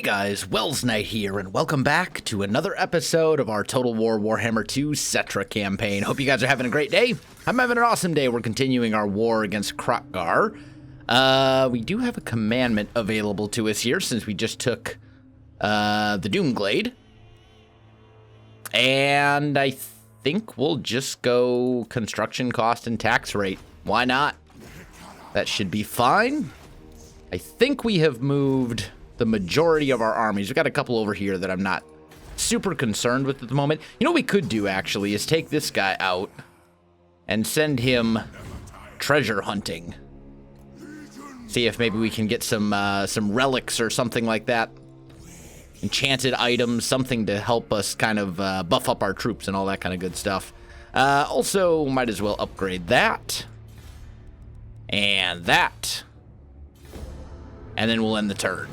guys, Wels Knight here, and welcome back to another episode of our Total War Warhammer II Settra campaign. Hope you guys are having a great day. I'm having an awesome day. We're continuing our war against Kroq-Gar. We do have a commandment available to us here since we just took the Doomglade. And I think we'll just go construction cost and tax rate. Why not? That should be fine. I think we have moved the majority of our armies. We've got a couple over here that I'm not super concerned with at the moment. You know what we could do, actually, is take this guy out and send him treasure hunting. See if maybe we can get some relics or something like that. Enchanted items, something to help us kind of buff up our troops and all that kind of good stuff. Also, might as well upgrade that. And that. And then we'll end the turn.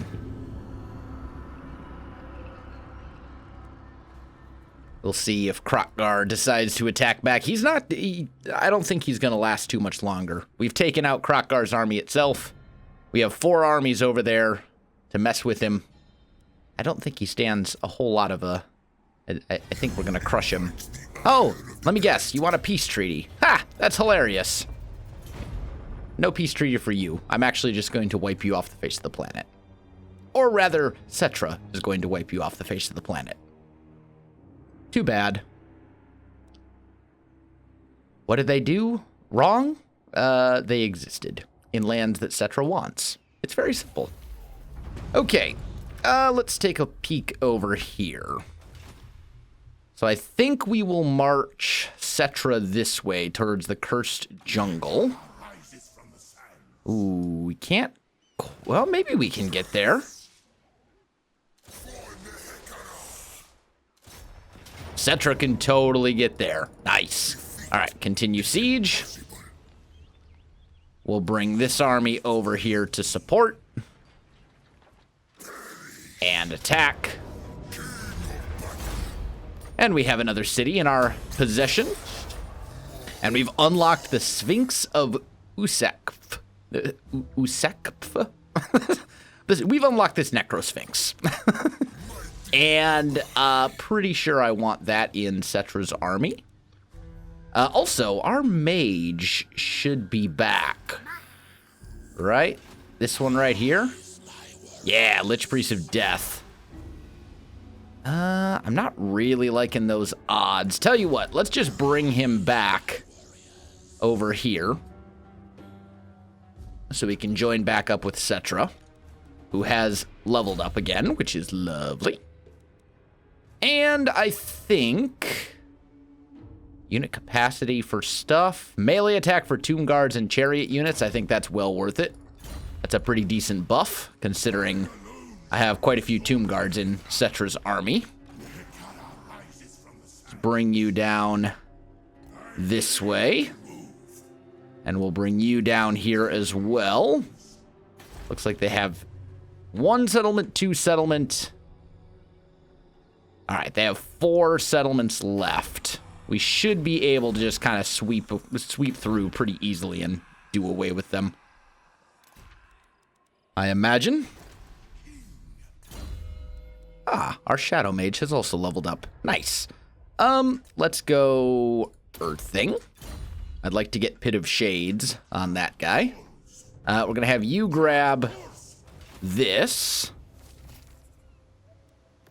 We'll see if Kroq-Gar decides to attack back. He's not... I don't think he's going to last too much longer. We've taken out Kroq-Gar's army itself. We have 4 armies over there to mess with him. I don't think he stands a whole lot of a... I think we're going to crush him. Oh, let me guess. You want a peace treaty. Ha! That's hilarious. No peace treaty for you. I'm actually just going to wipe you off the face of the planet. Or rather, Settra is going to wipe you off the face of the planet. Too bad. What did they do wrong? They existed in lands that Settra wants. It's very simple. Okay, let's take a peek over here. So I think we will march Settra this way towards the Cursed Jungle. Ooh, we can't... Well, maybe we can get there. Settra can totally get there. Nice. All right, continue siege. We'll bring this army over here to support. And attack. And we have another city in our possession. And we've unlocked the Sphinx of Usekf. Usekf? We've unlocked this Necrosphinx. And pretty sure I want that in Settra's army. Also, our mage should be back. Right? This one right here? Yeah, Lich Priest of Death. I'm not really liking those odds. Tell you what, let's just bring him back over here. So we can join back up with Settra, who has leveled up again, which is lovely. And I think unit capacity for stuff, melee attack for tomb guards and chariot units, I think that's well worth it. That's a pretty decent buff, considering I have quite a few tomb guards in Settra's army. Let's bring you down this way. And we'll bring you down here as well. Looks like they have 1 settlement, 2 settlement. All right, they have 4 settlements left. We should be able to just kind of sweep through pretty easily and do away with them, I imagine. Ah, our Shadow Mage has also leveled up. Nice. Let's go Earthing. I'd like to get Pit of Shades on that guy. We're going to have you grab this.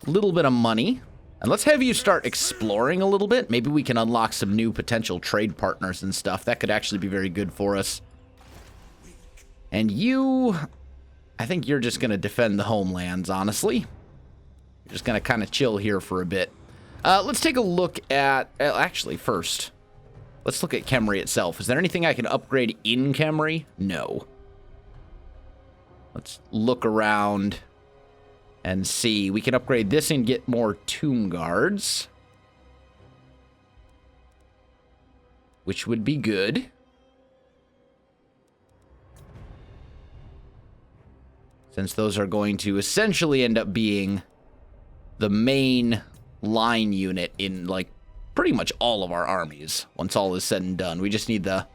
Little bit of money. And let's have you start exploring a little bit. Maybe we can unlock some new potential trade partners and stuff. That could actually be very good for us. And you... I think you're just going to defend the homelands, honestly. You're just going to kind of chill here for a bit. Let's take a look at... actually, first... Let's look at Khemri itself. Is there anything I can upgrade in Khemri? No. Let's look around and see. We can upgrade this and get more tomb guards, which would be good. Since those are going to essentially end up being the main line unit in, like, pretty much all of our armies once all is said and done. We just need the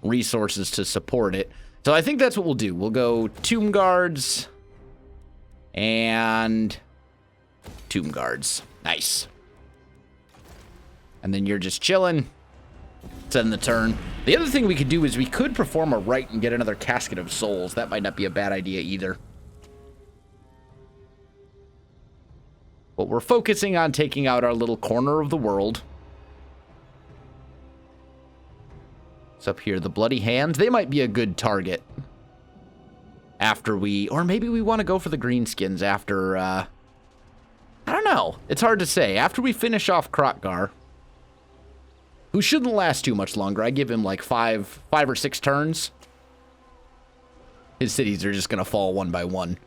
resources to support it. So I think that's what we'll do. We'll go tomb guards And tomb guards. Nice. And then you're just chilling. Send the turn. The other thing we could do is we could perform a rite and get another casket of souls. That might not be a bad idea either. But we're focusing on taking out our little corner of the world. It's up here, the bloody hands. They might be a good target. After we... Or maybe we want to go for the greenskins after... I don't know. It's hard to say. After we finish off Kroq-Gar, who shouldn't last too much longer. I give him like five or six turns. His cities are just going to fall one by one.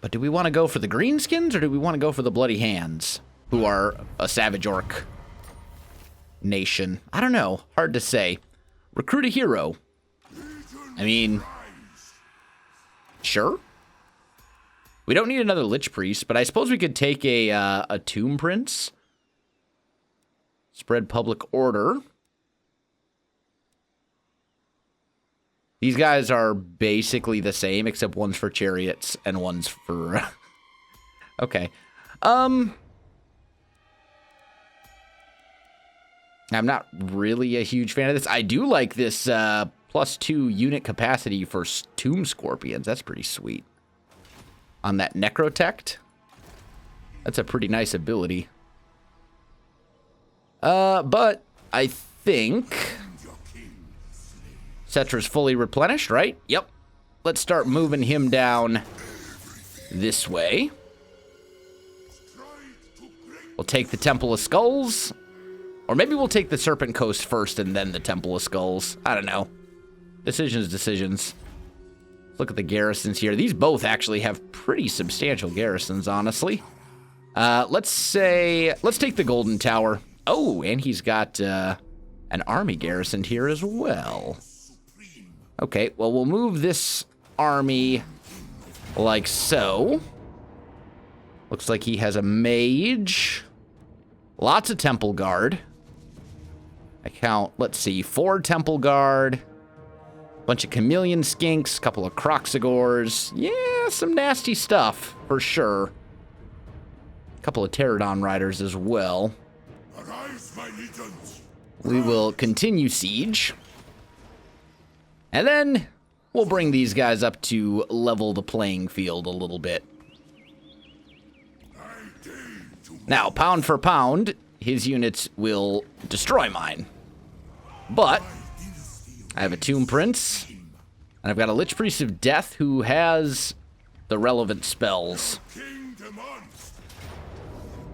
But do we want to go for the greenskins or do we want to go for the bloody hands, who are a savage orc nation? I don't know. Hard to say. Recruit a hero. I mean, sure. We don't need another Lich Priest, but I suppose we could take a Tomb Prince. Spread public order. These guys are basically the same, except one's for chariots and one's for... Okay. I'm not really a huge fan of this. I do like this +2 unit capacity for Tomb Scorpions. That's pretty sweet. On that Necrotect. That's a pretty nice ability. But I think Settra's fully replenished, right? Yep. Let's start moving him down this way. We'll take the Temple of Skulls. Or maybe we'll take the Serpent Coast first and then the Temple of Skulls. I don't know. Decisions. Look at the garrisons here. These both actually have pretty substantial garrisons, honestly. Let's take the Golden Tower. Oh, and he's got an army garrisoned here as well. Okay, well, we'll move this army like so. Looks like he has a mage. Lots of Temple Guard. I count, let's see, 4 Temple Guard. Bunch of Chameleon Skinks, couple of Kroq-Gars. Yeah, some nasty stuff, for sure. Couple of Pterodon Riders as well. We will continue siege. And then we'll bring these guys up to level the playing field a little bit. Now, pound for pound, his units will destroy mine. But I have a Tomb Prince, and I've got a Lich Priest of Death who has the relevant spells.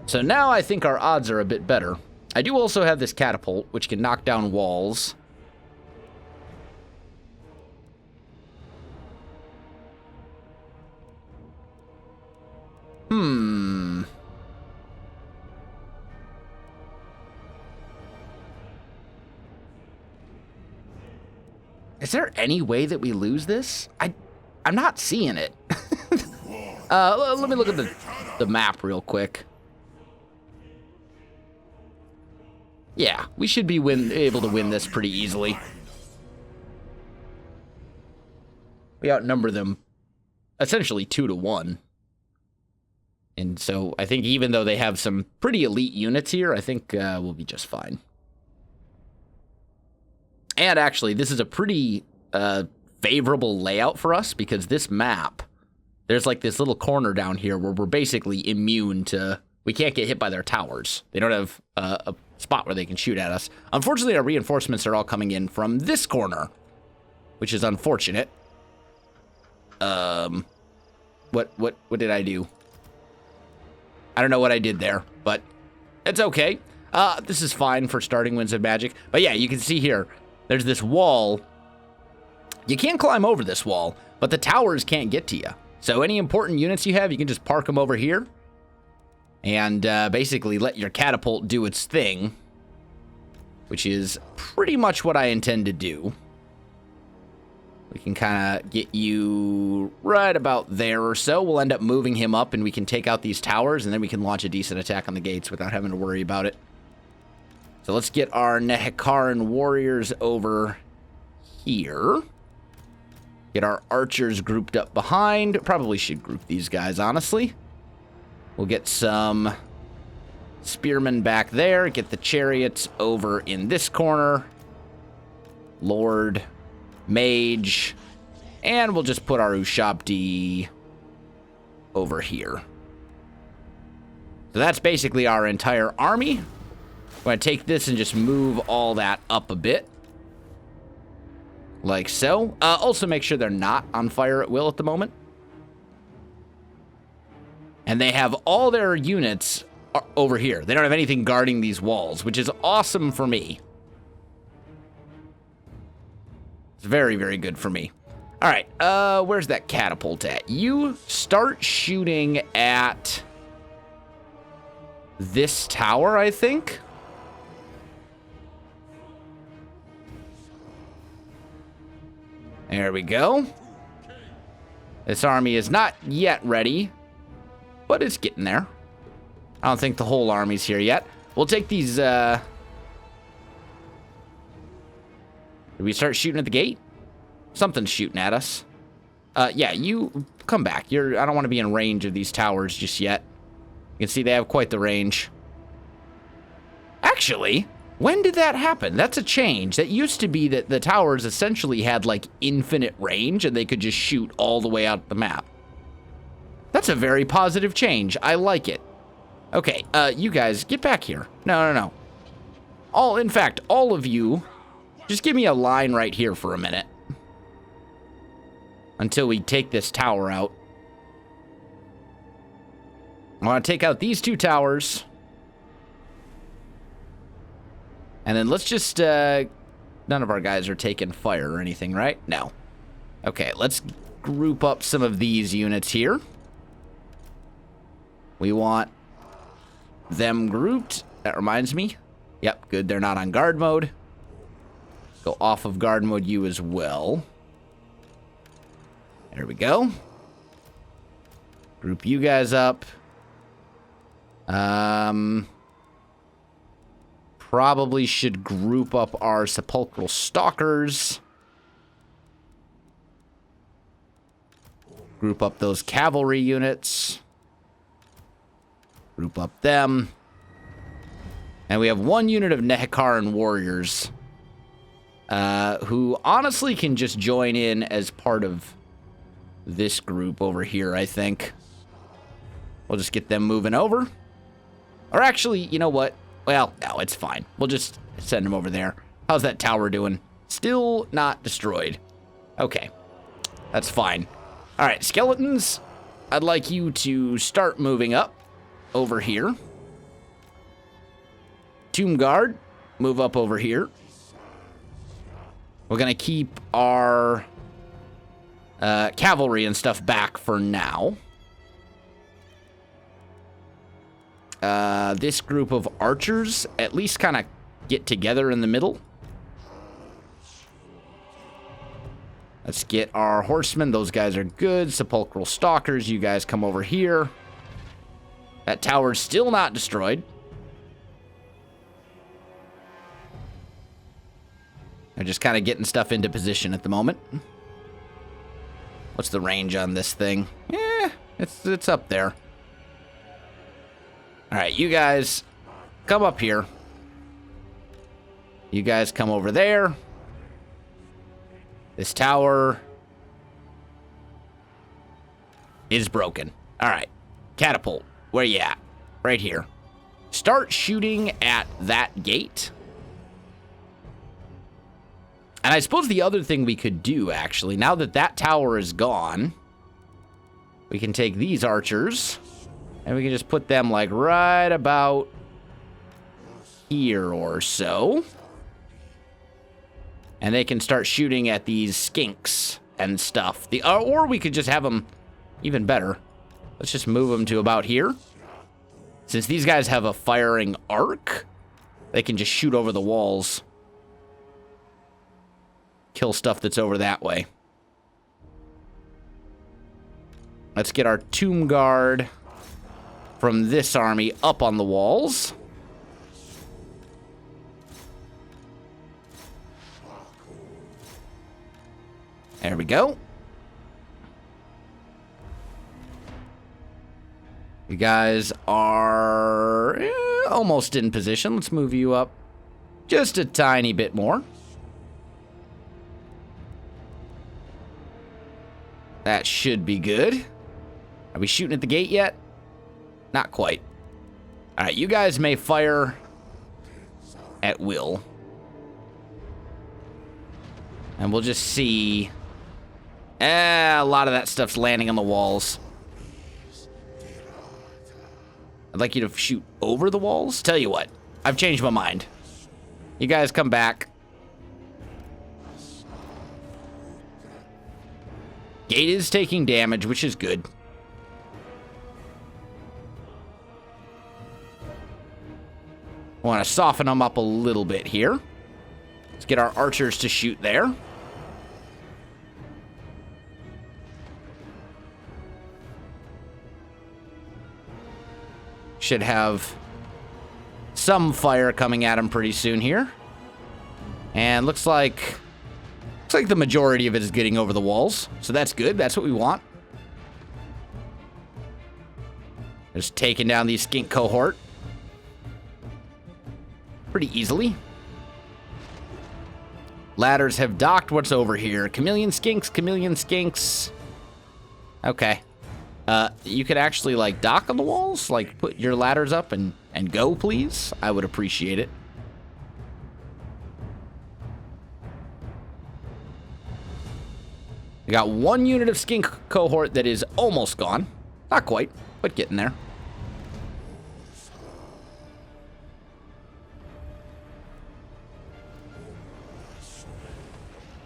So now I think our odds are a bit better. I do also have this catapult, which can knock down walls. Is there any way that we lose this? I'm not seeing it. Let me look at the map real quick. Yeah, we should be able to win this pretty easily. We outnumber them essentially 2-1. And so I think even though they have some pretty elite units here, I think we'll be just fine. And actually, this is a pretty favorable layout for us because this map, there's like this little corner down here where we're basically immune to... We can't get hit by their towers. They don't have a spot where they can shoot at us. Unfortunately, our reinforcements are all coming in from this corner, which is unfortunate. What did I do? I don't know what I did there, but it's okay. This is fine for starting Winds of Magic. But yeah, you can see here, there's this wall. You can't climb over this wall, but the towers can't get to you. So any important units you have, you can just park them over here. And basically let your catapult do its thing, which is pretty much what I intend to do. We can kind of get you right about there or so. We'll end up moving him up, and we can take out these towers, and then we can launch a decent attack on the gates without having to worry about it. So let's get our Nehekaran warriors over here. Get our archers grouped up behind. Probably should group these guys, honestly. We'll get some spearmen back there. Get the chariots over in this corner. Lord, mage, and we'll just put our Ushabti over here. So that's basically our entire army. I'm going to take this and just move all that up a bit. Like so. Also make sure they're not on fire at will at the moment. And they have all their units over here. They don't have anything guarding these walls, which is awesome for me. It's very, very good for me. All right, where's that catapult at? You start shooting at this tower, I think. There we go. This army is not yet ready, but it's getting there. I don't think the whole army's here yet. We'll take these, Did we start shooting at the gate? Something's shooting at us. Yeah, you come back. I don't want to be in range of these towers just yet. You can see they have quite the range. Actually, when did that happen? That's a change. That used to be that the towers essentially had like infinite range and they could just shoot all the way out the map. That's a very positive change. I like it. Okay, you guys, get back here. No. In fact, all of you, just give me a line right here for a minute. Until we take this tower out. I want to take out these two towers. And then let's just, none of our guys are taking fire or anything, right? No. Okay, let's group up some of these units here. We want them grouped. That reminds me. Yep, good. They're not on guard mode. Go off of guard mode you as well. There we go. Group you guys up. Probably should group up our sepulchral stalkers. Group up those cavalry units. Group up them. And we have one unit of Nehekaran warriors. Who honestly can just join in as part of this group over here, I think. We'll just get them moving over. Or actually, you know what? Well, no, it's fine. We'll just send them over there. How's that tower doing? Still not destroyed. Okay. That's fine. All right, skeletons. I'd like you to start moving up over here. Tomb Guard, move up over here. We're going to keep our cavalry and stuff back for now. This group of archers at least kind of get together in the middle. Let's get our horsemen. Those guys are good. Sepulchral stalkers, you guys come over here. That tower's still not destroyed. They're just kind of getting stuff into position at the moment. What's the range on this thing? Yeah, it's up there. All right, you guys come up here. You guys come over there. This tower is broken. All right, catapult, where you at? Right here. Start shooting at that gate. And I suppose the other thing we could do, actually, now that that tower is gone, we can take these archers, and we can just put them, like, right about here or so. And they can start shooting at these skinks and stuff. Or we could just have them even better. Let's just move them to about here. Since these guys have a firing arc, they can just shoot over the walls. Kill stuff that's over that way. Let's get our Tomb Guard from this army up on the walls. There we go. You guys are almost in position. Let's move you up just a tiny bit more. That should be good. Are we shooting at the gate yet? Not quite. All right, you guys may fire at will. And we'll just see. A lot of that stuff's landing on the walls. I'd like you to shoot over the walls. Tell you what, I've changed my mind. You guys come back. Gate is taking damage, which is good. I want to soften them up a little bit here. Let's get our archers to shoot there. Should have some fire coming at him pretty soon here. And looks like the majority of it is getting over the walls. So that's good. That's what we want. Just taking down the skink cohort pretty easily. Ladders have docked. What's over here? Chameleon skinks. Okay. You could actually, like, dock on the walls? Like, put your ladders up and go, please? I would appreciate it. We got one unit of skink cohort that is almost gone. Not quite, but getting there.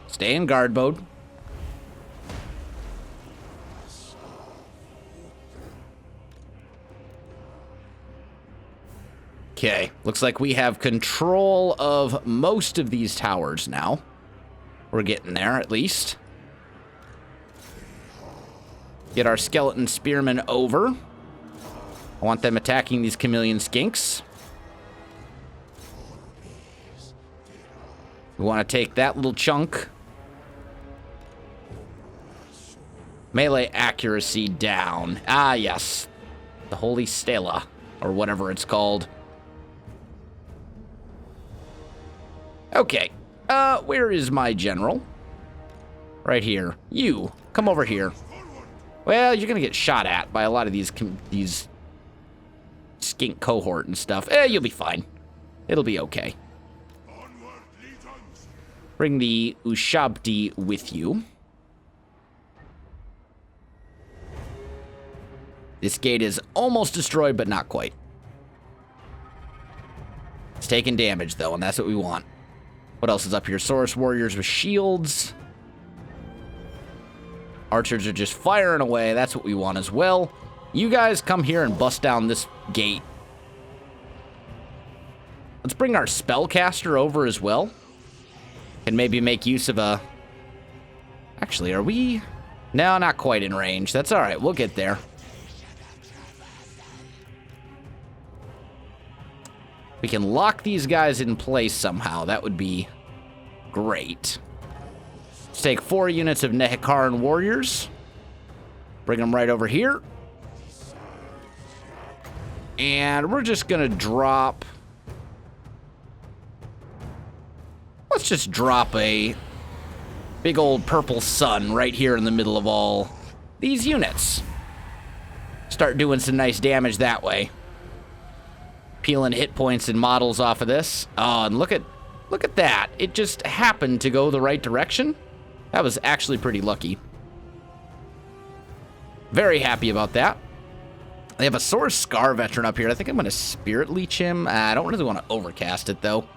Stay in guard mode. Okay, looks like we have control of most of these towers now. We're getting there, at least. Get our skeleton spearmen over. I want them attacking these chameleon skinks. We want to take that little chunk. Melee accuracy down. Ah, yes. The Holy Stela, or whatever it's called. Okay, where is my general? Right here. You, come over here. Well, you're gonna get shot at by a lot of these skink cohort and stuff. You'll be fine. It'll be okay. Bring the Ushabti with you. This gate is almost destroyed, but not quite. It's taking damage, though, and that's what we want. What else is up here? Saurus warriors with shields. Archers are just firing away. That's what we want as well. You guys come here and bust down this gate. Let's bring our spellcaster over as well. And maybe make use of a... Actually, are we... No, not quite in range. That's all right. We'll get there. We can lock these guys in place somehow. That would be great. Let's take 4 units of Nehikaran warriors. Bring them right over here. And we're just going to drop... Let's just drop a big old purple sun right here in the middle of all these units. Start doing some nice damage that way. Peeling hit points and models off of this. Oh, and look at that. It just happened to go the right direction. That was actually pretty lucky. Very happy about that. They have a Saurus Scar veteran up here. I think I'm going to Spirit Leech him. I don't really want to overcast it, though.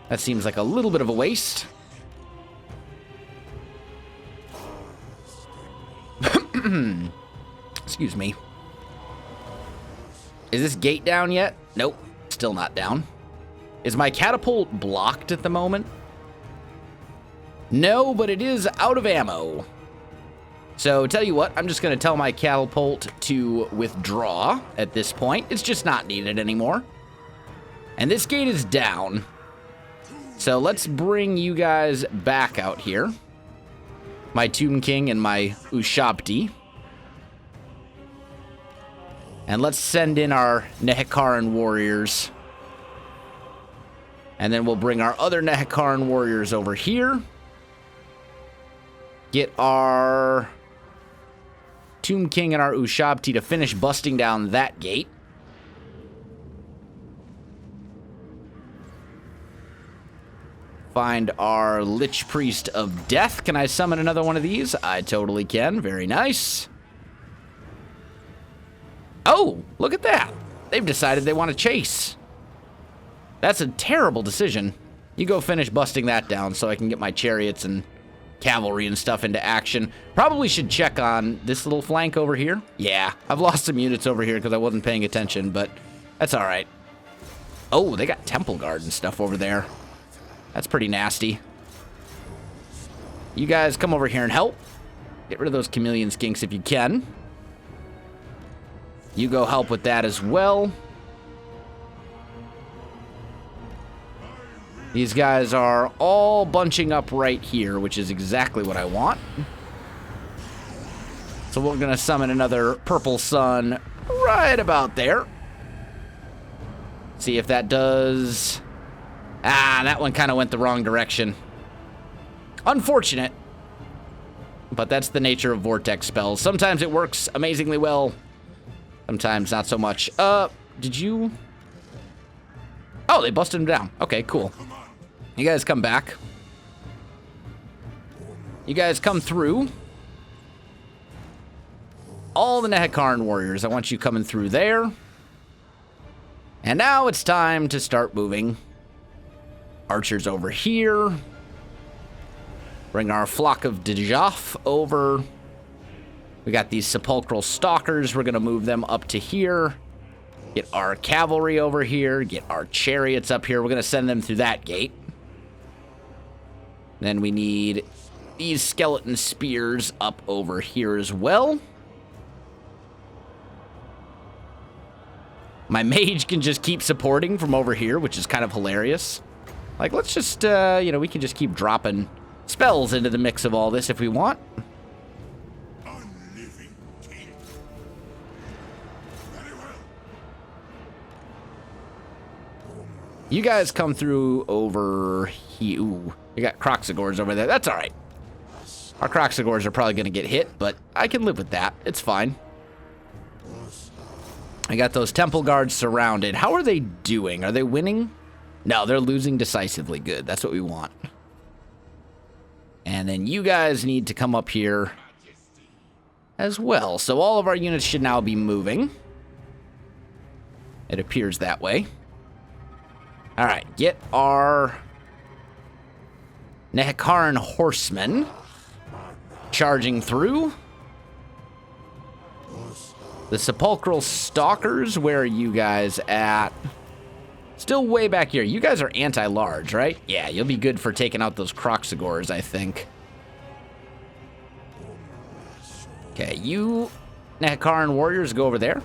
That seems like a little bit of a waste. Excuse me. Is this gate down yet? Nope. Still not down. Is my catapult blocked at the moment? No, but it is out of ammo. So, tell you what, I'm just going to tell my catapult to withdraw at this point. It's just not needed anymore. And this gate is down. So, let's bring you guys back out here. My Tomb King and my Ushabti. And let's send in our Nehekaran warriors. And then we'll bring our other Nehekaran warriors over here. Get our Tomb King and our Ushabti to finish busting down that gate. Find our Lich Priest of Death. Can I summon another one of these? I totally can. Very nice. Oh, look at that. They've decided they want to chase. That's a terrible decision. You go finish busting that down so I can get my chariots and cavalry and stuff into action. Probably should check on this little flank over here. Yeah, I've lost some units over here because I wasn't paying attention, but that's all right. Oh, they got Temple Guard and stuff over there. That's pretty nasty. You guys come over here and help. Get rid of those chameleon skinks if you can. You go help with that as well. These guys are all bunching up right here, which is exactly what I want. So we're going to summon another Purple Sun right about there. See if that does... Ah, that one kind of went the wrong direction. Unfortunate. But that's the nature of Vortex spells. Sometimes it works amazingly well. Sometimes not so much. Did you... Oh, they busted him down. Okay, cool. You guys come back. You guys come through. All the Nehekaran warriors, I want you coming through there. And now it's time to start moving. Archers over here. Bring our flock of Dijaf over. We got these sepulchral stalkers. We're going to move them up to here. Get our cavalry over here. Get our chariots up here. We're going to send them through that gate. Then we need these skeleton spears up over here as well. My mage can just keep supporting from over here, which is kind of hilarious. Like, let's just, we can just keep dropping spells into the mix of all this if we want. You guys come through over here. Ooh, we got Kroq-Gars over there. That's all right. Our Kroq-Gars are probably going to get hit, but I can live with that. It's fine. I got those Temple Guards surrounded. How are they doing? Are they winning? No, they're losing decisively. Good. That's what we want. And then you guys need to come up here as well. So all of our units should now be moving. It appears that way. All right, get our Nehekaran horsemen charging through. The sepulchral stalkers, where are you guys at? Still way back here. You guys are anti-large, right? Yeah, you'll be good for taking out those Kroq-Gars, I think. Okay, you Nehekaran warriors go over there.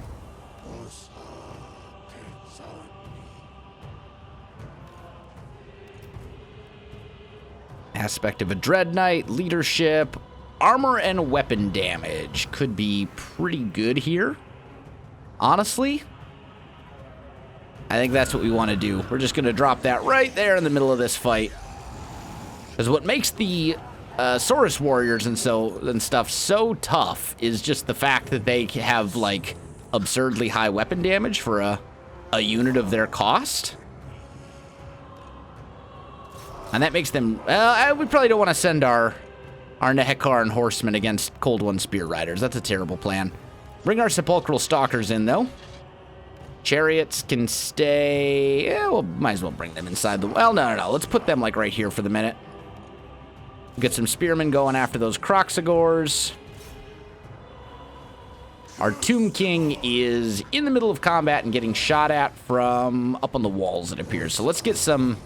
Aspect of a Dread Knight, leadership, armor and weapon damage could be pretty good here. Honestly, I think that's what we want to do. We're just going to drop that right there in the middle of this fight. Because what makes the Saurus warriors and stuff so tough is just the fact that they have, like, absurdly high weapon damage for a unit of their cost. And that makes them... we probably don't want to send our Nehekaran horsemen against Cold One Spear Riders. That's a terrible plan. Bring our sepulchral stalkers in, though. Chariots can stay... well, might as well bring them inside the... Well, no. Let's put them, like, right here for the minute. Get some spearmen going after those Kroq-Gars. Our Tomb King is in the middle of combat and getting shot at from up on the walls, it appears. So let's get some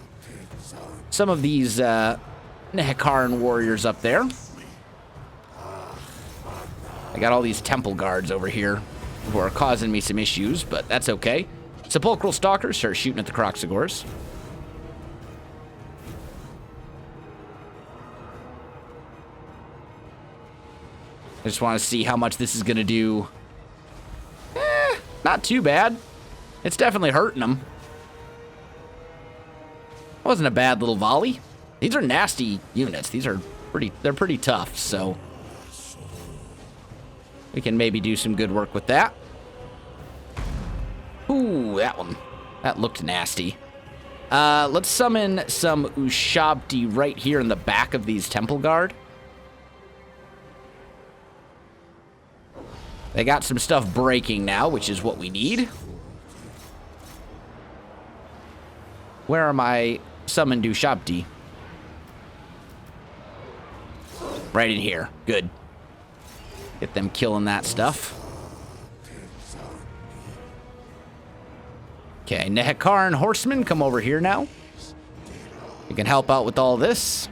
of these Nehekaran warriors up there. I got all these temple guards over here who are causing me some issues, but that's okay. Sepulchral stalkers start shooting at the Kroq-Gars. I just want to see how much this is going to do. Not too bad. It's definitely hurting them. Wasn't a bad little volley. These are nasty units. They're pretty tough, so we can maybe do some good work with that. Ooh, that one. That looked nasty. Let's summon some Ushabti right here in the back of these Temple Guard. They got some stuff breaking now, which is what we need. Where are my summoned Ushabti? Right in here. Good. Get them killing that stuff. Okay, Nehekaran Horsemen, come over here now. You can help out with all this.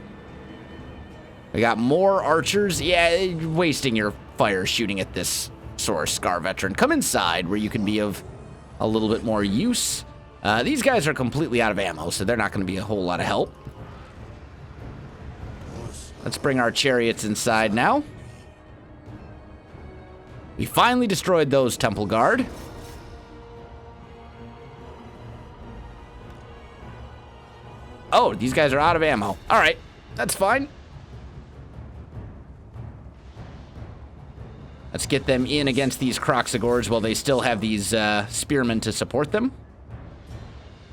We got more archers. Yeah, wasting your fire shooting at this Sword Scar veteran. Come inside where you can be of a little bit more use. These guys are completely out of ammo, so they're not going to be a whole lot of help. Let's bring our chariots inside now. We finally destroyed those Temple Guard. Oh, these guys are out of ammo. All right, that's fine. Let's get them in against these Kroq-Gars while they still have these spearmen to support them.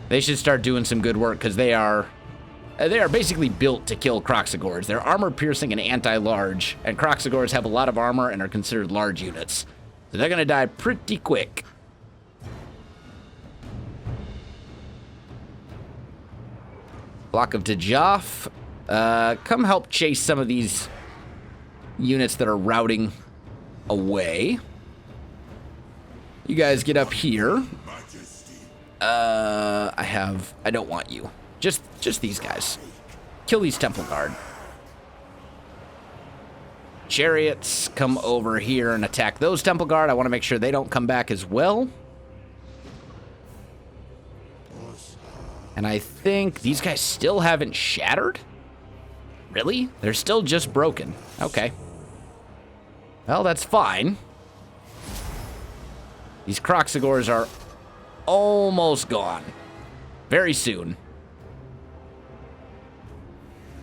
They should start doing some good work because they are basically built to kill Kroq-Gars. They're armor-piercing and anti-large, and Kroq-Gars have a lot of armor and are considered large units. So they're going to die pretty quick. Block of Djaf. Come help chase some of these units that are routing away. You guys get up here. I don't want you. Just these guys. Kill these Temple Guard. Chariots, come over here and attack those Temple Guard. I want to make sure they don't come back as well. And I think these guys still haven't shattered? Really? They're still just broken. Okay. Well, that's fine. These Kroq-Gars are almost gone. Very soon.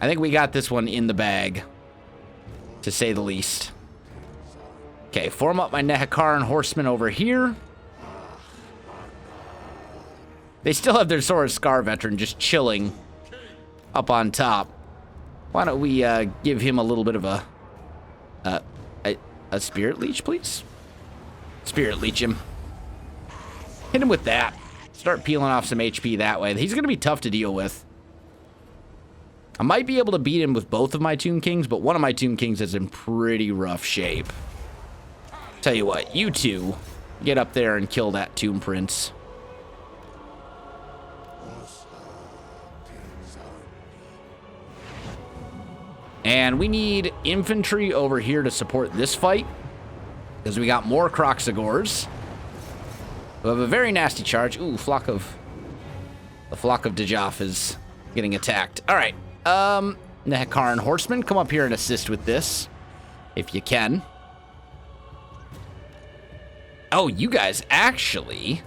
I think we got this one in the bag, to say the least. Okay, form up my Nehekaran horsemen over here. They still have their Sword Scar veteran just chilling up on top. Why don't we give him a little bit of a Spirit Leech, please? Spirit Leech him. Hit him with that. Start peeling off some HP that way. He's going to be tough to deal with. I might be able to beat him with both of my Tomb Kings, but one of my Tomb Kings is in pretty rough shape. Tell you what, you two, get up there and kill that Tomb Prince. And we need infantry over here to support this fight, because we got more Kroq-Gars. We have a very nasty charge. Ooh, the flock of Djaf is getting attacked. All right, Nehekaran horsemen, come up here and assist with this, if you can. Oh, you guys actually...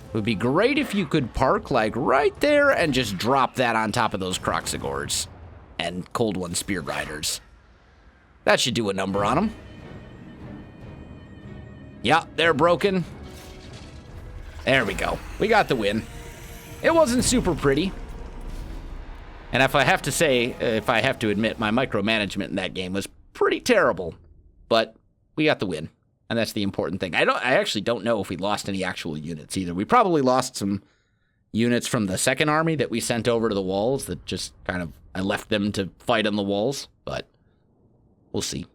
It would be great if you could park, like, right there and just drop that on top of those Kroq-Gars and Cold One Spear Riders. That should do a number on them. Yeah, they're broken. There we go. We got the win. It wasn't super pretty. And if I have to admit, my micromanagement in that game was pretty terrible. But we got the win. And that's the important thing. I actually don't know if we lost any actual units either. We probably lost some units from the second army that we sent over to the walls that just kind of, I left them to fight on the walls, but we'll see.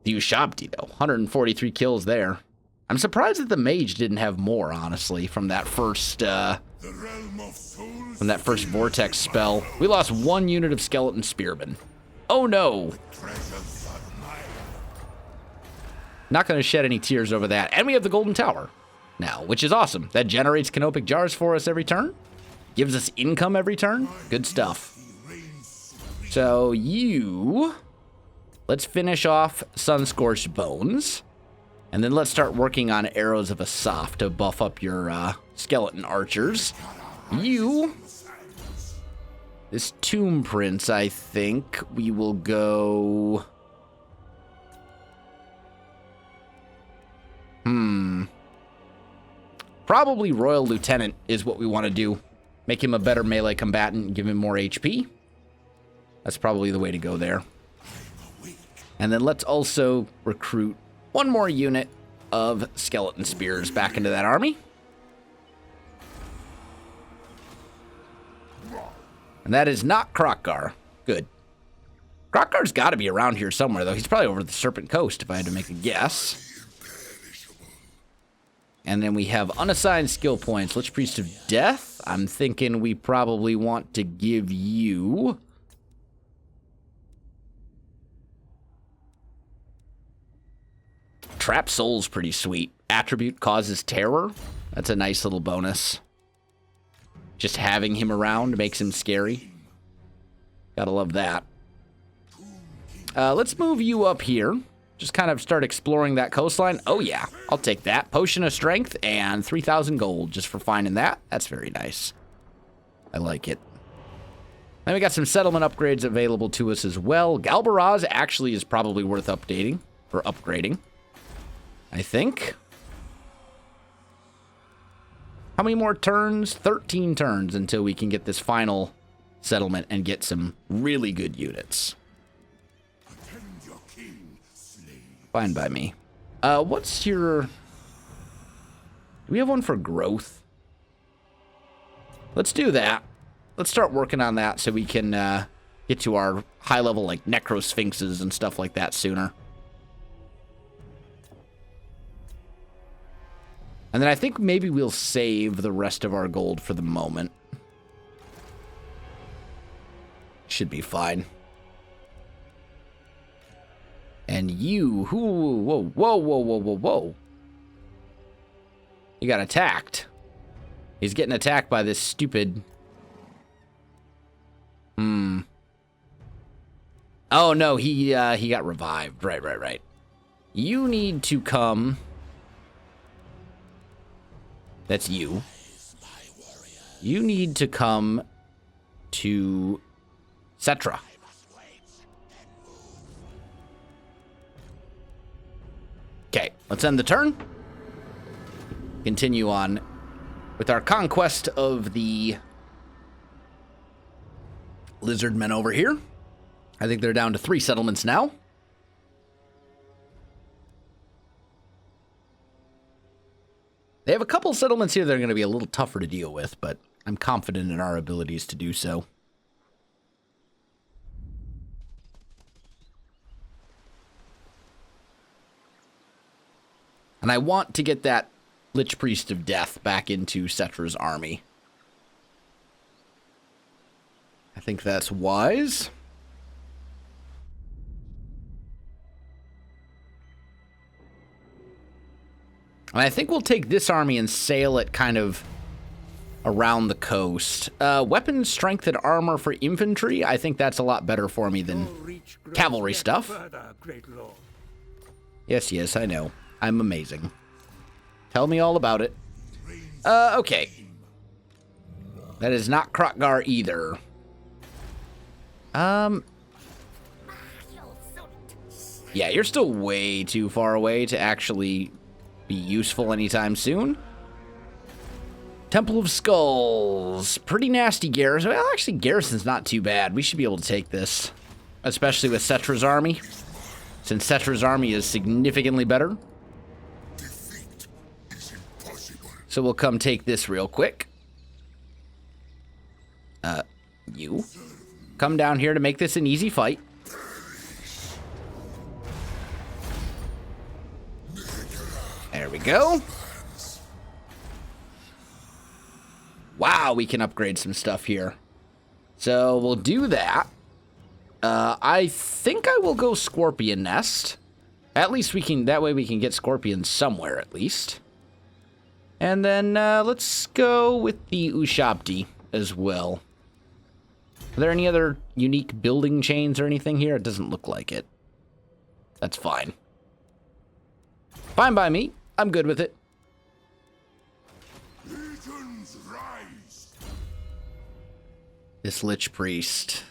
The Ushabti, though, 143 kills there. I'm surprised that the mage didn't have more, honestly, from that first vortex spell. We lost one unit of skeleton spearmen. Oh no! Not going to shed any tears over that. And we have the Golden Tower now, which is awesome. That generates canopic jars for us every turn. Gives us income every turn. Good stuff. So let's finish off Sun-Scorched Bones. And then let's start working on Arrows of Asaph to buff up your skeleton archers. This Tomb Prince, I think we will go... Probably Royal Lieutenant is what we want to do. Make him a better melee combatant and give him more HP. That's probably the way to go there. And then let's also recruit one more unit of skeleton spears back into that army. And that is not Kroq-Gar. Good. Kroq-Gar's got to be around here somewhere, though. He's probably over the Serpent Coast, if I had to make a guess. And then we have unassigned skill points. Lich Priest of Death. I'm thinking we probably want to give you... Trap Soul's pretty sweet. Attribute causes terror. That's a nice little bonus. Just having him around makes him scary. Gotta love that. Let's move you up here. Just kind of start exploring that coastline. Oh yeah, I'll take that. Potion of Strength and 3,000 gold just for finding that. That's very nice. I like it. Then we got some settlement upgrades available to us as well. Galbaraz actually is probably worth updating or upgrading, I think. How many more turns? 13 turns until we can get this final settlement and get some really good units. Fine by me. What's your... Do we have one for growth? Let's do that. Let's start working on that so we can get to our high level like necrosphinxes and stuff like that sooner. And then I think maybe we'll save the rest of our gold for the moment. Should be fine. And you, whoa. He got attacked. He's getting attacked by this stupid... Oh, no, he got revived. Right. You need to come... That's you. You need to come to Settra. Okay, let's end the turn. Continue on with our conquest of the lizard men over here. I think they're down to 3 settlements now. They have a couple settlements here that are going to be a little tougher to deal with, but I'm confident in our abilities to do so. And I want to get that Lich Priest of Death back into Settra's army. I think that's wise. And I think we'll take this army and sail it kind of around the coast. Weapons, strength, and armor for infantry. I think that's a lot better for me than cavalry stuff. Yes, I know. I'm amazing. Tell me all about it. Okay. That is not Kroq-Gar either. Yeah, you're still way too far away to actually be useful anytime soon. Temple of Skulls. Pretty nasty garrison. Well, actually, garrison's not too bad. We should be able to take this. Especially with Settra's army. Since Settra's army is significantly better. So we'll come take this real quick. You. Come down here to make this an easy fight. There we go. Wow, we can upgrade some stuff here. So we'll do that. I think I will go Scorpion Nest. At least we can, that way we can get Scorpions somewhere at least. And then let's go with the Ushabti as well. Are there any other unique building chains or anything here? It doesn't look like it. That's fine. Fine by me. I'm good with it. Legions rise. This Lich Priest.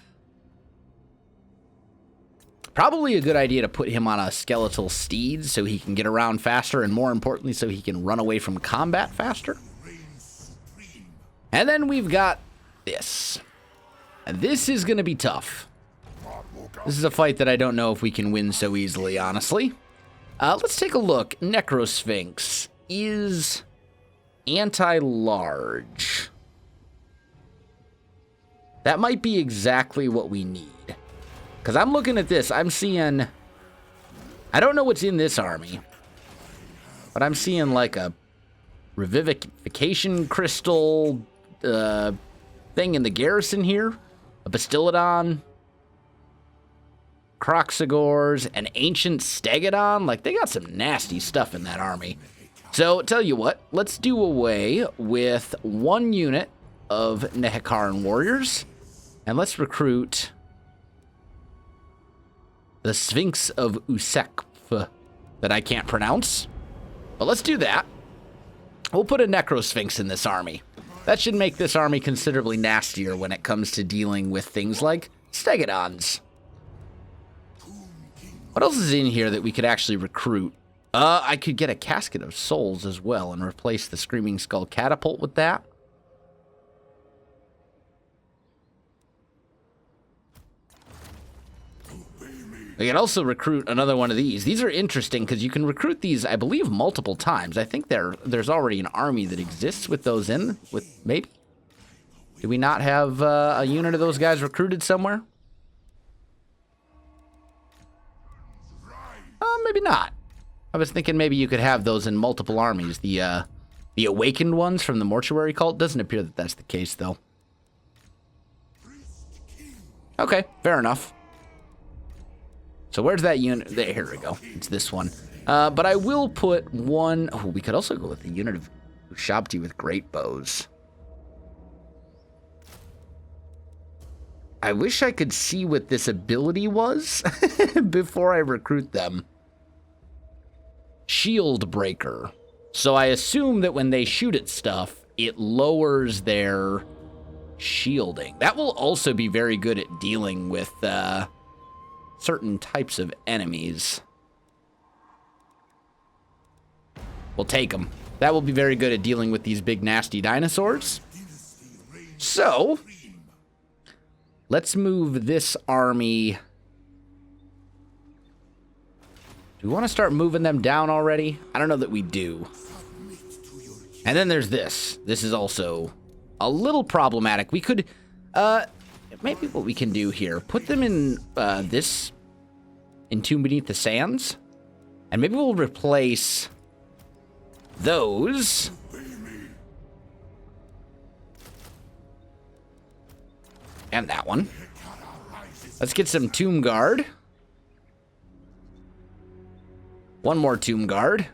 Probably a good idea to put him on a skeletal steed so he can get around faster, and more importantly, so he can run away from combat faster. And then we've got this. And this is going to be tough. This is a fight that I don't know if we can win so easily, honestly. Let's take a look. Necrosphinx is anti-large. That might be exactly what we need. Because I'm looking at this, I'm seeing... I don't know what's in this army. But I'm seeing like a revivification crystal thing in the garrison here. A Bastiladon. Kroq-Gars, an ancient Stegodon. Like, they got some nasty stuff in that army. So, tell you what, let's do away with one unit of Nehekaran warriors. And let's recruit the Sphinx of Usekf that I can't pronounce. But let's do that. We'll put a Necrosphinx in this army. That should make this army considerably nastier when it comes to dealing with things like Stegodons. What else is in here that we could actually recruit? I could get a Casket of Souls as well and replace the Screaming Skull Catapult with that. We can also recruit another one of these. These are interesting because you can recruit these, I believe, multiple times. I think there's already an army that exists with those in, with maybe? Do we not have a unit of those guys recruited somewhere? Maybe not. I was thinking maybe you could have those in multiple armies. The awakened ones from the mortuary cult. Doesn't appear that that's the case, though. Okay, fair enough. So where's that unit? There, here we go. It's this one. But I will put one... Oh, we could also go with the unit of Ushabti with great bows. I wish I could see what this ability was before I recruit them. Shield Breaker. So I assume that when they shoot at stuff, it lowers their shielding. That will also be very good at dealing with... certain types of enemies. We'll take them. That will be very good at dealing with these big nasty dinosaurs. So, let's move this army. Do we want to start moving them down already? I don't know that we do. And then there's this. This is also a little problematic. We could... maybe what we can do here, put them in this Tomb Beneath the Sands, and maybe we'll replace those and that one. Let's get some Tomb Guard. One more Tomb Guard.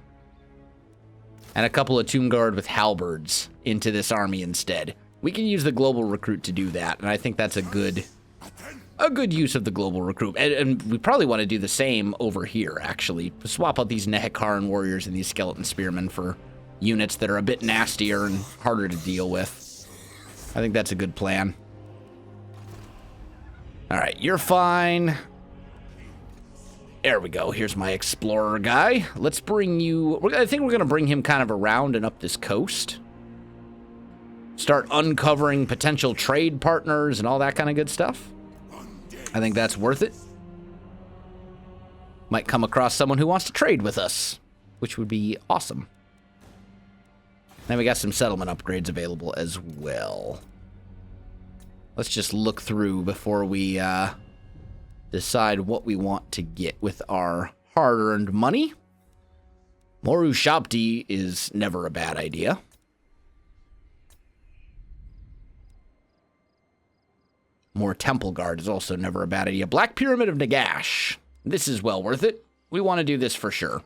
And a couple of Tomb Guard with halberds into this army instead. We can use the global recruit to do that, and I think that's a good use of the global recruit. And we probably want to do the same over here, actually. Swap out these Nehekaran warriors and these skeleton spearmen for units that are a bit nastier and harder to deal with. I think that's a good plan. All right, you're fine. There we go. Here's my explorer guy. Let's bring you... I think we're going to bring him kind of around and up this coast. Start uncovering potential trade partners and all that kind of good stuff. I think that's worth it. Might come across someone who wants to trade with us, which would be awesome. Then we got some settlement upgrades available as well. Let's just look through before we decide what we want to get with our hard-earned money. More Ushabti is never a bad idea. More Temple Guard is also never a bad idea. Black Pyramid of Nagash. This is well worth it. We want to do this for sure.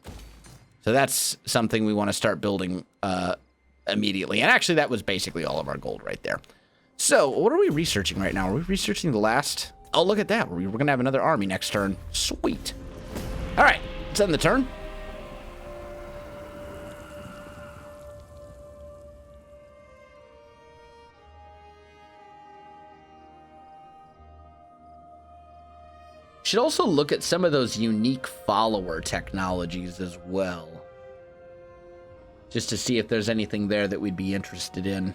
So that's something we want to start building immediately. And actually, that was basically all of our gold right there. So what are we researching right now? Are we researching the last... Oh, look at that. We're going to have another army next turn. Sweet. All right. Let's end the turn. Should also look at some of those unique follower technologies as well. Just to see if there's anything there that we'd be interested in.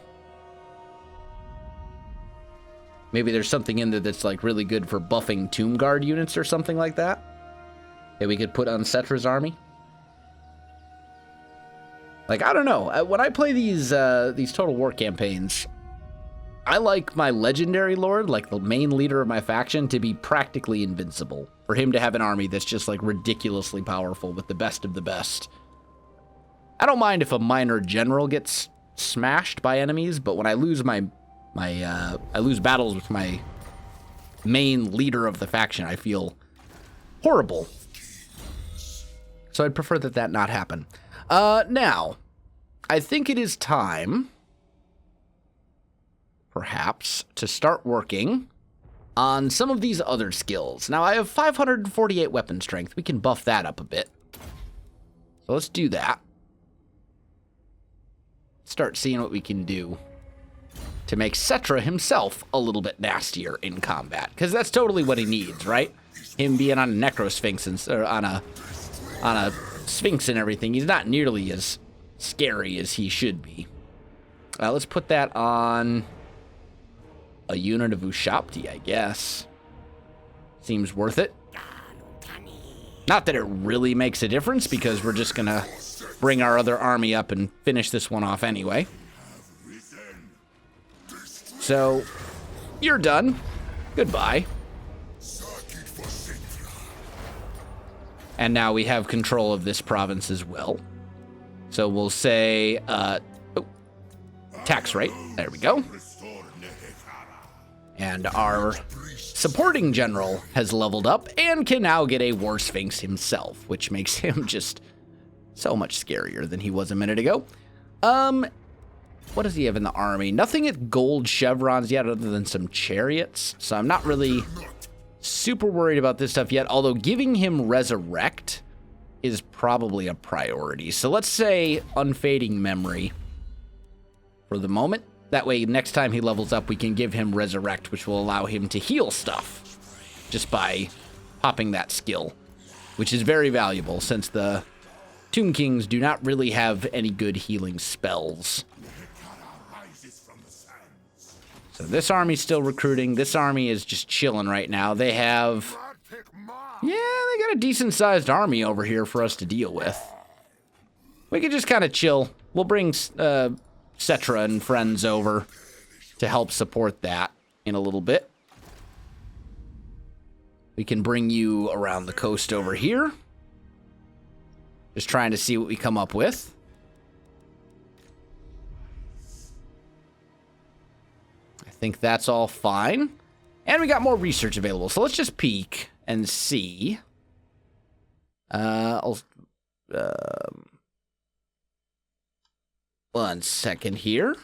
Maybe there's something in there that's like really good for buffing Tomb Guard units or something like that. That we could put on Settra's army. Like, I don't know. When I play these Total War campaigns, I like my legendary lord, like the main leader of my faction, to be practically invincible. For him to have an army that's just like ridiculously powerful with the best of the best. I don't mind if a minor general gets smashed by enemies, but when I lose I lose battles with my main leader of the faction, I feel horrible. So I'd prefer that not happen. Now, I think it is time, perhaps, to start working on some of these other skills. Now, I have 548 weapon strength. We can buff that up a bit. So let's do that. Start seeing what we can do to make Settra himself a little bit nastier in combat. Because that's totally what he needs, right? Him being on a Necrosphinx and or on a Sphinx and everything, he's not nearly as scary as he should be. Let's put that on a unit of Ushabti, I guess. Seems worth it. Not that it really makes a difference, because we're just going to bring our other army up and finish this one off anyway. So, you're done. Goodbye. And now we have control of this province as well. So we'll say, tax rate. There we go. And our supporting general has leveled up and can now get a War Sphinx himself, which makes him just so much scarier than he was a minute ago. What does he have in the army? Nothing at gold chevrons yet other than some chariots. So I'm not really super worried about this stuff yet, although giving him Resurrect is probably a priority. So let's say Unfading Memory for the moment. That way, next time he levels up, we can give him Resurrect, which will allow him to heal stuff just by popping that skill, which is very valuable since the Tomb Kings do not really have any good healing spells. So this army's still recruiting. This army is just chilling right now. They have, yeah, they got a decent-sized army over here for us to deal with. We can just kind of chill. We'll bring Settra and friends over to help support that in a little bit. We can bring you around the coast over here. Just trying to see what we come up with. I think that's all fine. And we got more research available. So let's just peek and see. One second here.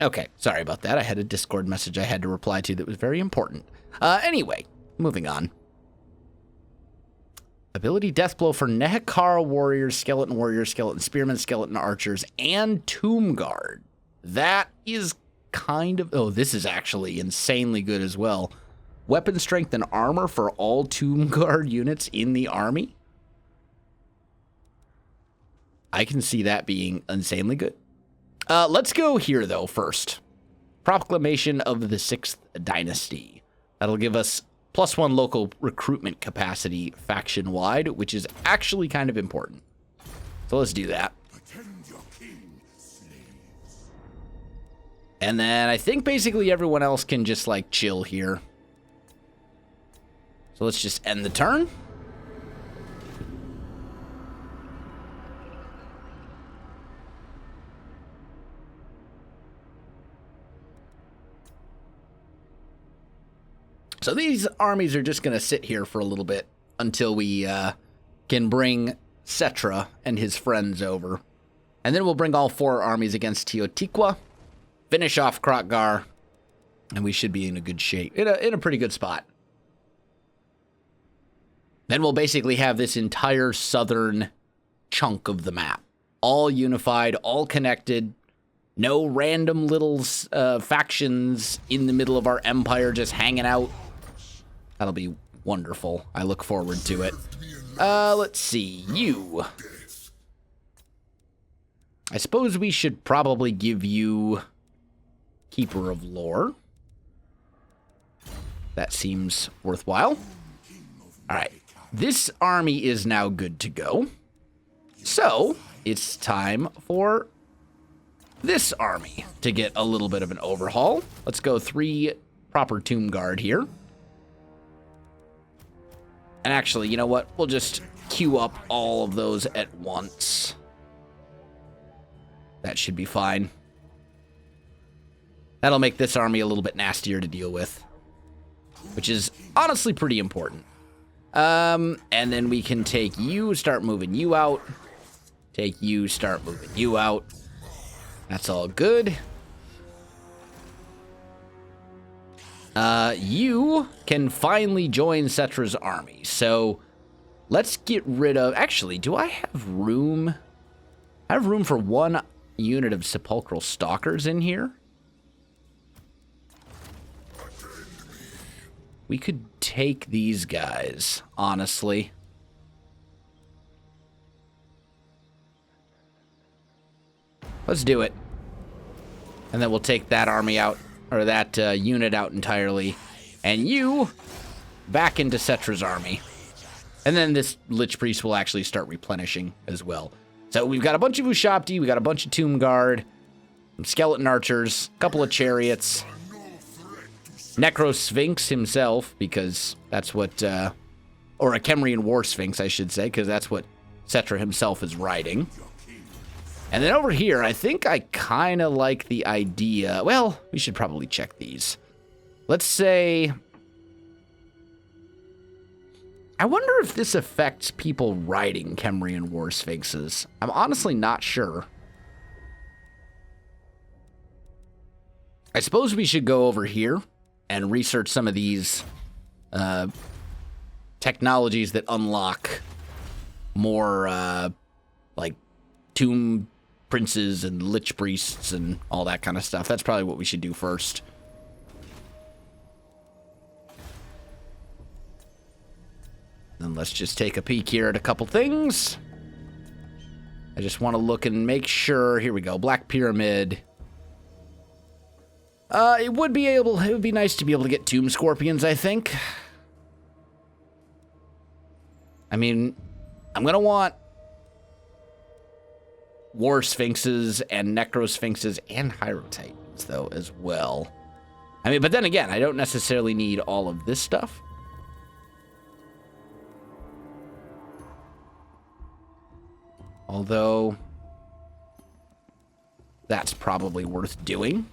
Okay, sorry about that. I had a Discord message I had to reply to that was very important. Anyway, moving on. Ability Deathblow for Nehekara warriors, skeleton spearmen, skeleton archers, and Tomb Guard. That is kind of... Oh, this is actually insanely good as well. Weapon strength and armor for all Tomb Guard units in the army. I can see that being insanely good. Let's go here, though, first. Proclamation of the 6th Dynasty. That'll give us +1 local recruitment capacity faction-wide, which is actually kind of important. So let's do that. And then I think basically everyone else can just, like, chill here. So let's just end the turn. So these armies are just going to sit here for a little bit until we can bring Settra and his friends over. And then we'll bring all 4 armies against Teotihuacan, finish off Kroq-Gar, and we should be in a good shape, in a pretty good spot. Then we'll basically have this entire southern chunk of the map, all unified, all connected, No random little factions in the middle of our empire just hanging out. That'll be wonderful. I look forward to it. Let's see. You. I suppose we should probably give you Keeper of Lore. That seems worthwhile. All right. This army is now good to go. So, it's time for this army to get a little bit of an overhaul. Let's go 3 proper Tomb Guard here. And actually, you know what? We'll just queue up all of those at once. That should be fine. That'll make this army a little bit nastier to deal with, which is honestly pretty important. And then we can take you, start moving you out. Take you, start moving you out. That's all good. You can finally join Settra's army. So let's get rid of... Actually, do I have room? I have room for 1 unit of sepulchral stalkers in here. We could take these guys, honestly. Let's do it. And then we'll take that army out, or that unit out entirely. And you back into Settra's army. And then this Lich Priest will actually start replenishing as well. So we've got a bunch of Ushabti, we got a bunch of Tomb Guard, some Skeleton Archers, a couple of Chariots, Necro Sphinx himself, because that's what, or a Kemrian War Sphinx, I should say, because that's what Settra himself is riding. And then over here, I think I kind of like the idea. Well, we should probably check these. Let's say... I wonder if this affects people riding Kemrian War Sphinxes. I'm honestly not sure. I suppose we should go over here and research some of these technologies that unlock more, like, tomb princes and lich priests and all that kind of stuff. That's probably what we should do first. Then let's just take a peek here at a couple things. I just want to look and make sure. Here we go. Black Pyramid. It would be nice to be able to get Tomb Scorpions, I think. I mean, I'm going to want War Sphinxes and Necro Sphinxes and Hyrotitans, though, as well. I mean, but then again, I don't necessarily need all of this stuff. Although, that's probably worth doing.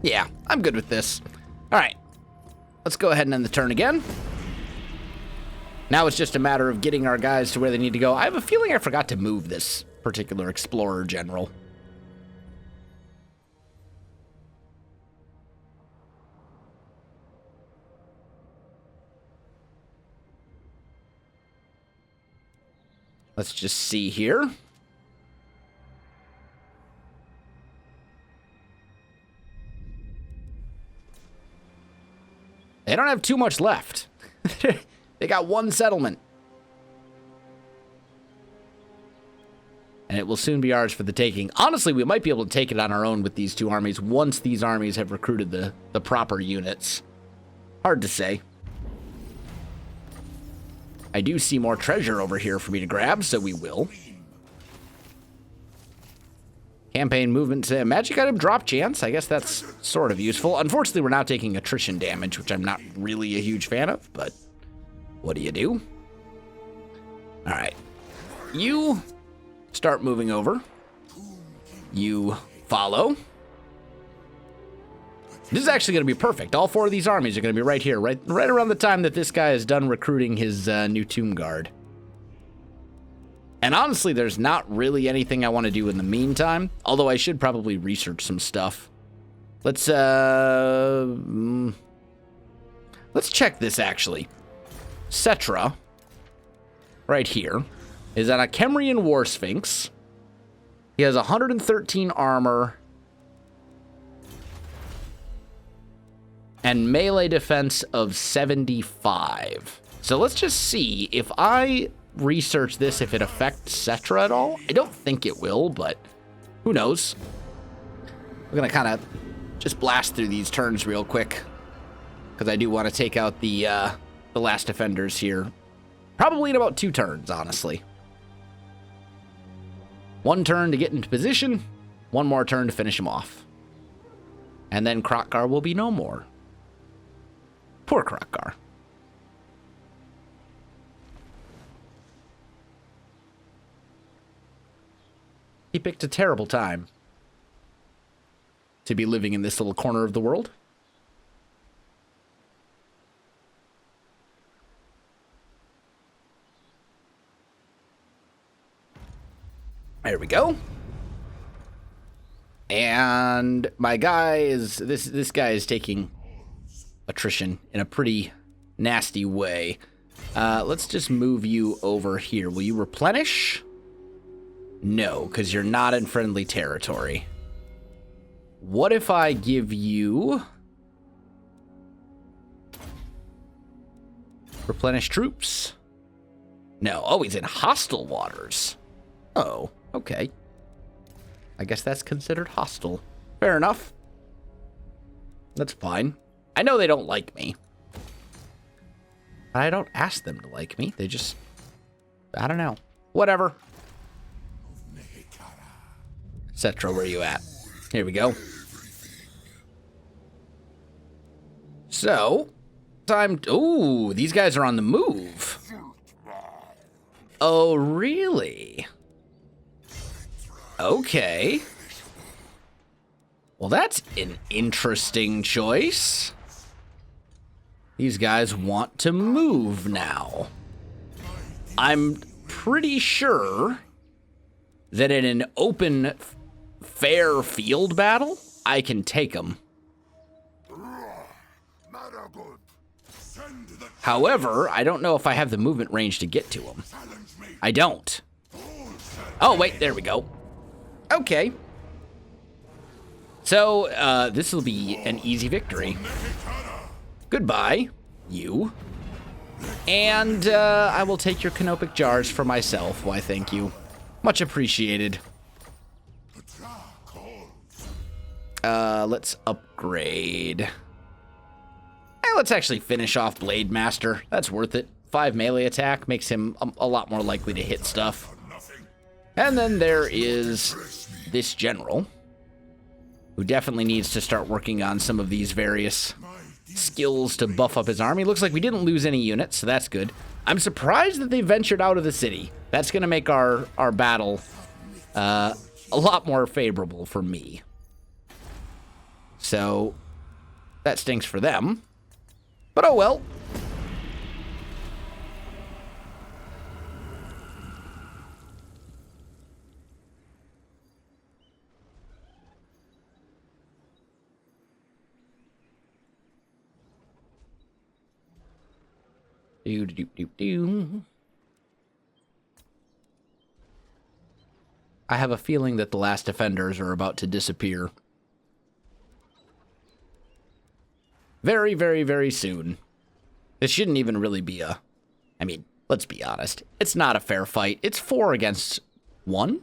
Yeah, I'm good with this. All right, let's go ahead and end the turn again. Now it's just a matter of getting our guys to where they need to go. I have a feeling I forgot to move this particular Explorer General. Let's just see here. They don't have too much left. They got 1 settlement. And it will soon be ours for the taking. Honestly, we might be able to take it on our own with these 2 armies once these armies have recruited the proper units. Hard to say. I do see more treasure over here for me to grab, so we will. Campaign movement, magic item drop chance. I guess that's sort of useful. Unfortunately, we're now taking attrition damage, which I'm not really a huge fan of, but what do you do? All right. You start moving over. You follow. This is actually going to be perfect. All 4 of these armies are going to be right here, right around the time that this guy is done recruiting his new Tomb Guard. And honestly, there's not really anything I want to do in the meantime, although I should probably research some stuff. Let's check this, actually. Settra right here, is on a Kemrian War Sphinx. He has 113 armor and melee defense of 75. So let's just see if I research this, if it affects Settra at all. I don't think it will, but who knows? We're gonna kind of just blast through these turns real quick, because I do want to take out the last defenders here. Probably in about 2 turns, honestly. 1 turn to get into position, 1 more turn to finish him off. And then Kroq-Gar will be no more. Poor Kroq-Gar. He picked a terrible time to be living in this little corner of the world. There we go. And my guy is this guy is taking attrition in a pretty nasty way. Let's just move you over here. Will you replenish? No, because you're not in friendly territory. What if I give you replenish troops? No. Oh, he's in hostile waters. Oh, okay. I guess that's considered hostile. Fair enough. That's fine. I know they don't like me. I don't ask them to like me. They just, I don't know. Whatever. Settra, where you at? Here we go. So, time. Ooh, these guys are on the move. Oh, really? Okay. Well, that's an interesting choice. These guys want to move now. I'm pretty sure that in an open, fair field battle, I can take them. However, I don't know if I have the movement range to get to them. I don't. Oh, wait, there we go. Okay. So, this will be an easy victory. Goodbye, you. And, I will take your canopic jars for myself. Why, thank you. Much appreciated. Let's upgrade. Let's actually finish off Blade Master. That's worth it. 5 melee attack makes him a lot more likely to hit stuff. And then there is this general, who definitely needs to start working on some of these various skills to buff up his army. Looks like we didn't lose any units, so that's good. I'm surprised that they ventured out of the city. That's going to make our battle a lot more favorable for me. So, that stinks for them. But oh well. I have a feeling that the last defenders are about to disappear. Very, very, very soon. This shouldn't even really be a... I mean, let's be honest. It's not a fair fight. It's 4 against 1.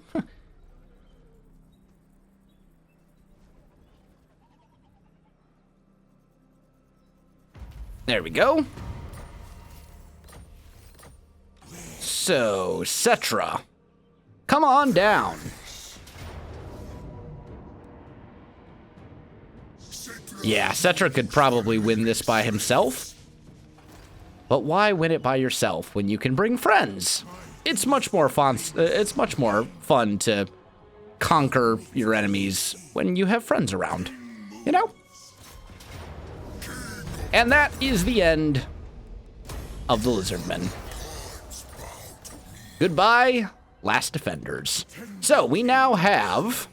There we go. So, Settra, come on down. Yeah, Settra could probably win this by himself. But why win it by yourself when you can bring friends? It's much more fun. It's much more fun to conquer your enemies when you have friends around, you know? And that is the end of the Lizardmen. Goodbye, last defenders. So we now have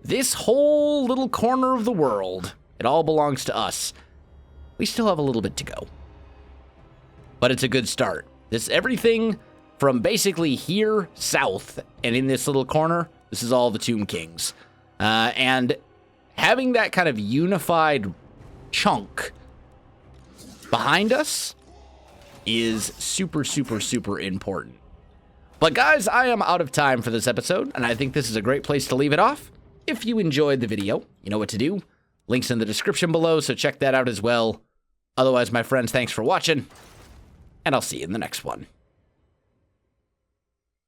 this whole little corner of the world. It all belongs to us. We still have a little bit to go, but it's a good start. This everything from basically here south and in this little corner, this is all the Tomb Kings. And having that kind of unified chunk behind us is super, super, super important. But guys, I am out of time for this episode, and I think this is a great place to leave it off. If you enjoyed the video, you know what to do. Links in the description below, so check that out as well. Otherwise, my friends, thanks for watching, and I'll see you in the next one.